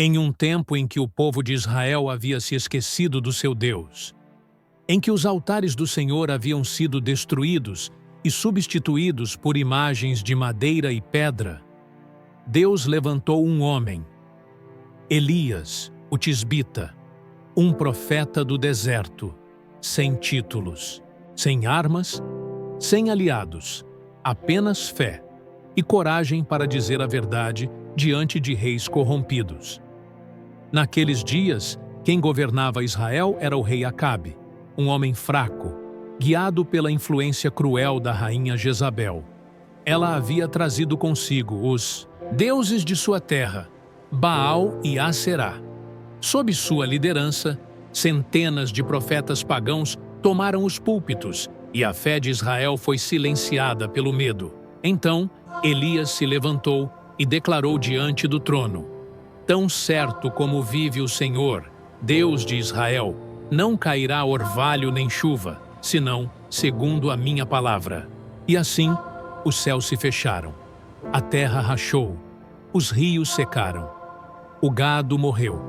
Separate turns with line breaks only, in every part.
Em um tempo em que o povo de Israel havia se esquecido do seu Deus, em que os altares do Senhor haviam sido destruídos e substituídos por imagens de madeira e pedra, Deus levantou um homem, Elias, o tisbita, um profeta do deserto, sem títulos, sem armas, sem aliados, apenas fé e coragem para dizer a verdade diante de reis corrompidos. Naqueles dias, quem governava Israel era o rei Acabe, um homem fraco, guiado pela influência cruel da rainha Jezabel. Ela havia trazido consigo os deuses de sua terra, Baal e Aserá. Sob sua liderança, centenas de profetas pagãos tomaram os púlpitos e a fé de Israel foi silenciada pelo medo. Então, Elias se levantou e declarou diante do trono: Tão certo como vive o Senhor, Deus de Israel, não cairá orvalho nem chuva, senão segundo a minha palavra. E assim, os céus se fecharam, a terra rachou, os rios secaram, o gado morreu,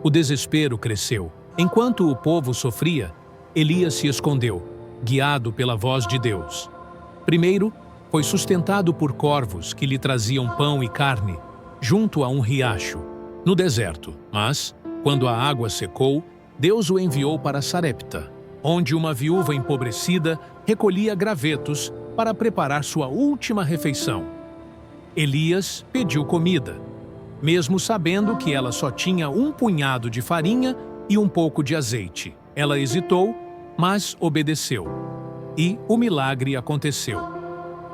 o desespero cresceu. Enquanto o povo sofria, Elias se escondeu, guiado pela voz de Deus. Primeiro, foi sustentado por corvos que lhe traziam pão e carne, junto a um riacho, no deserto. Mas, quando a água secou, Deus o enviou para Sarepta, onde uma viúva empobrecida recolhia gravetos para preparar sua última refeição. Elias pediu comida, mesmo sabendo que ela só tinha um punhado de farinha e um pouco de azeite. Ela hesitou, mas obedeceu. E o milagre aconteceu.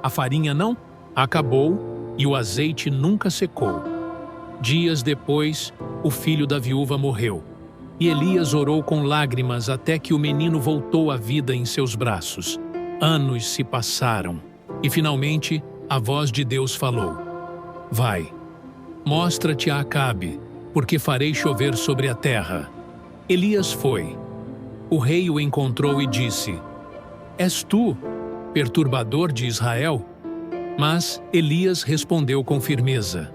A farinha não acabou e o azeite nunca secou. Dias depois, o filho da viúva morreu. E Elias orou com lágrimas até que o menino voltou à vida em seus braços. Anos se passaram e, finalmente, a voz de Deus falou: Vai, mostra-te a Acabe, porque farei chover sobre a terra. Elias foi. O rei o encontrou e disse: És tu, perturbador de Israel? Mas Elias respondeu com firmeza: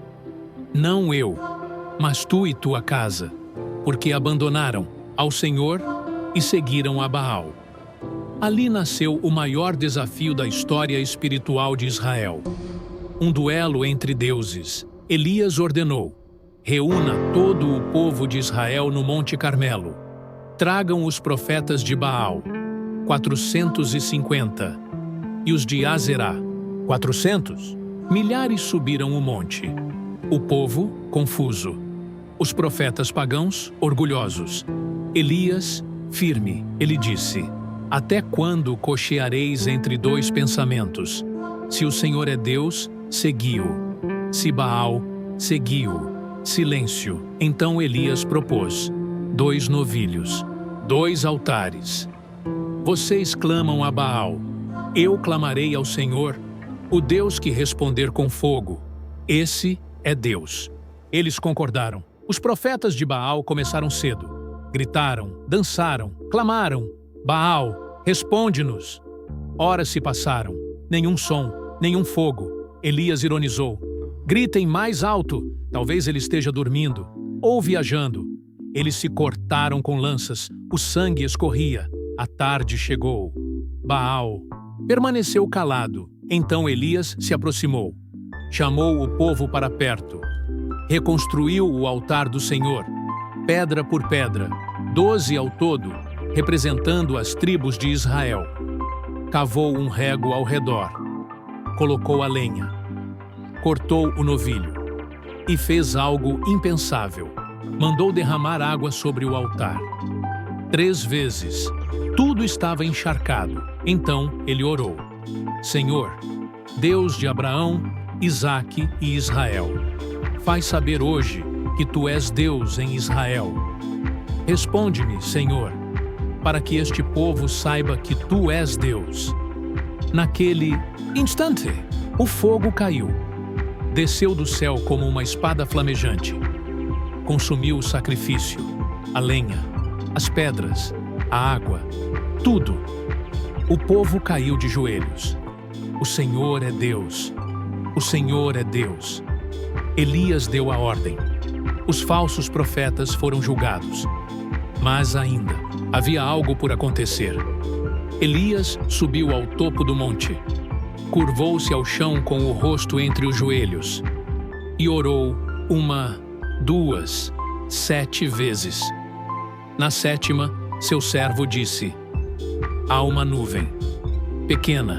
Não eu, mas tu e tua casa, porque abandonaram ao Senhor e seguiram a Baal. Ali nasceu o maior desafio da história espiritual de Israel. Um duelo entre deuses. Elias ordenou: Reúna todo o povo de Israel no Monte Carmelo. Tragam os profetas de Baal, 450, e os de Aserá, 400. Milhares subiram o monte. O povo, confuso. Os profetas pagãos, orgulhosos. Elias, firme, ele disse: Até quando cocheareis entre dois pensamentos? Se o Senhor é Deus, segui-o. Se Baal, segui-o. Silêncio. Então Elias propôs: 2 novilhos, 2 altares. Vocês clamam a Baal. Eu clamarei ao Senhor, o Deus que responder com fogo. Esse é Deus. Eles concordaram. Os profetas de Baal começaram cedo. Gritaram, dançaram, clamaram: Baal, responde-nos. Horas se passaram. Nenhum som, nenhum fogo. Elias ironizou: Gritem mais alto. Talvez ele esteja dormindo ou viajando. Eles se cortaram com lanças. O sangue escorria. A tarde chegou. Baal permaneceu calado. Então Elias se aproximou. Chamou o povo para perto. Reconstruiu o altar do Senhor, pedra por pedra, 12 ao todo, representando as tribos de Israel. Cavou um rego ao redor. Colocou a lenha. Cortou o novilho. E fez algo impensável. Mandou derramar água sobre o altar. 3 vezes. Tudo estava encharcado. Então ele orou: Senhor, Deus de Abraão, Isaque e Israel, faz saber hoje que tu és Deus em Israel. Responde-me, Senhor, para que este povo saiba que tu és Deus. Naquele instante, o fogo caiu. Desceu do céu como uma espada flamejante. Consumiu o sacrifício, a lenha, as pedras, a água, tudo. O povo caiu de joelhos. O Senhor é Deus. O Senhor é Deus. Elias deu a ordem: Os falsos profetas foram julgados. Mas ainda havia algo por acontecer. Elias subiu ao topo do monte, curvou-se ao chão com o rosto entre os joelhos e orou 1, 2, 7 vezes. Na 7ª, seu servo disse: há uma nuvem, pequena,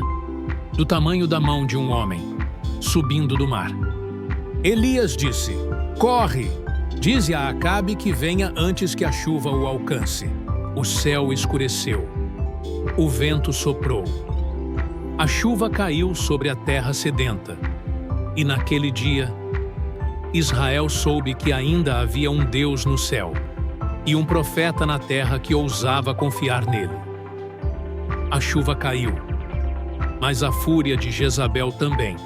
do tamanho da mão de um homem, subindo do mar. Elias disse: corre, dize a Acabe que venha antes que a chuva o alcance. O céu escureceu. O vento soprou. A chuva caiu sobre a terra sedenta. E naquele dia, Israel soube que ainda havia um Deus no céu e um profeta na terra que ousava confiar nele. A chuva caiu, mas a fúria de Jezabel também.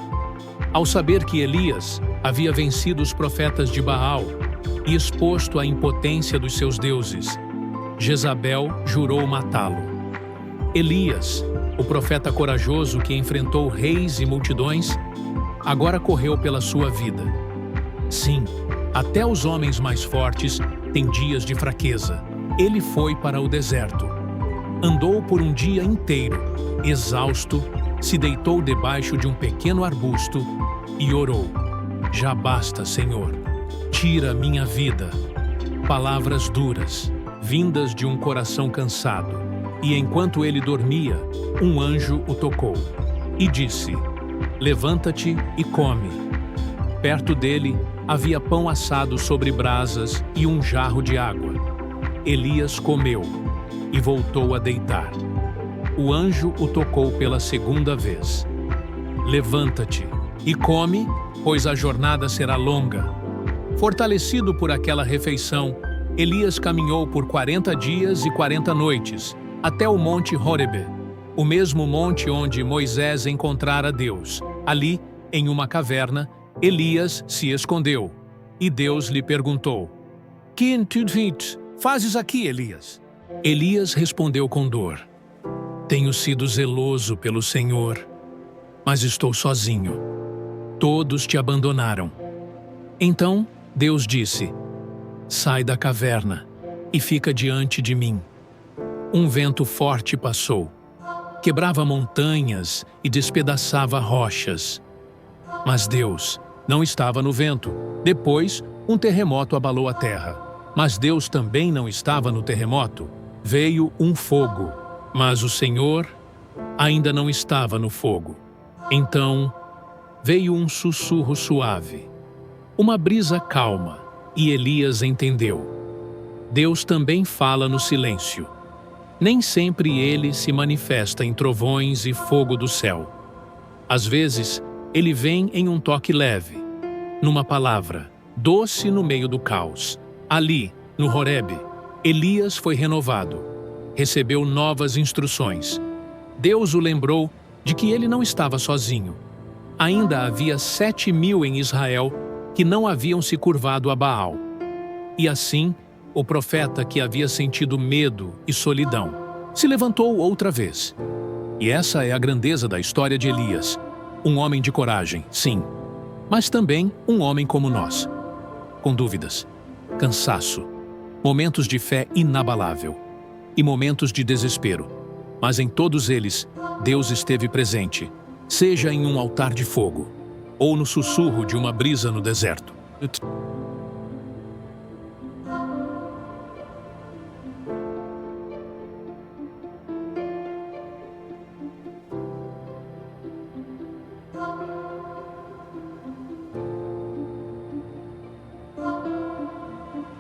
Ao saber que Elias havia vencido os profetas de Baal e exposto à impotência dos seus deuses, Jezabel jurou matá-lo. Elias, o profeta corajoso que enfrentou reis e multidões, agora correu pela sua vida. Sim, até os homens mais fortes têm dias de fraqueza. Ele foi para o deserto. Andou por um dia inteiro, exausto, se deitou debaixo de um pequeno arbusto e orou: já basta, Senhor, tira minha vida. Palavras duras, vindas de um coração cansado. E enquanto ele dormia, um anjo o tocou e disse: levanta-te e come. Perto dele havia pão assado sobre brasas e um jarro de água. Elias comeu e voltou a deitar. O anjo o tocou pela 2ª vez. Levanta-te e come, pois a jornada será longa. Fortalecido por aquela refeição, Elias caminhou por 40 dias e 40 noites, até o monte Horebe, o mesmo monte onde Moisés encontrara Deus. Ali, em uma caverna, Elias se escondeu, e Deus lhe perguntou: que fazes aqui, Elias? Elias respondeu com dor: tenho sido zeloso pelo Senhor, mas estou sozinho. Todos te abandonaram. Então Deus disse: sai da caverna e fica diante de mim. Um vento forte passou, quebrava montanhas e despedaçava rochas. Mas Deus não estava no vento. Depois, um terremoto abalou a terra. Mas Deus também não estava no terremoto. Veio um fogo, mas o Senhor ainda não estava no fogo. Então, veio um sussurro suave, uma brisa calma, e Elias entendeu. Deus também fala no silêncio. Nem sempre ele se manifesta em trovões e fogo do céu. Às vezes, ele vem em um toque leve, numa palavra, doce no meio do caos. Ali, no Horebe, Elias foi renovado. Recebeu novas instruções. Deus o lembrou de que ele não estava sozinho. Ainda havia 7.000 em Israel que não haviam se curvado a Baal. E assim, o profeta que havia sentido medo e solidão se levantou outra vez. E essa é a grandeza da história de Elias. Um homem de coragem, sim, mas também um homem como nós, com dúvidas, cansaço, momentos de fé inabalável e momentos de desespero. Mas em todos eles, Deus esteve presente, seja em um altar de fogo ou no sussurro de uma brisa no deserto.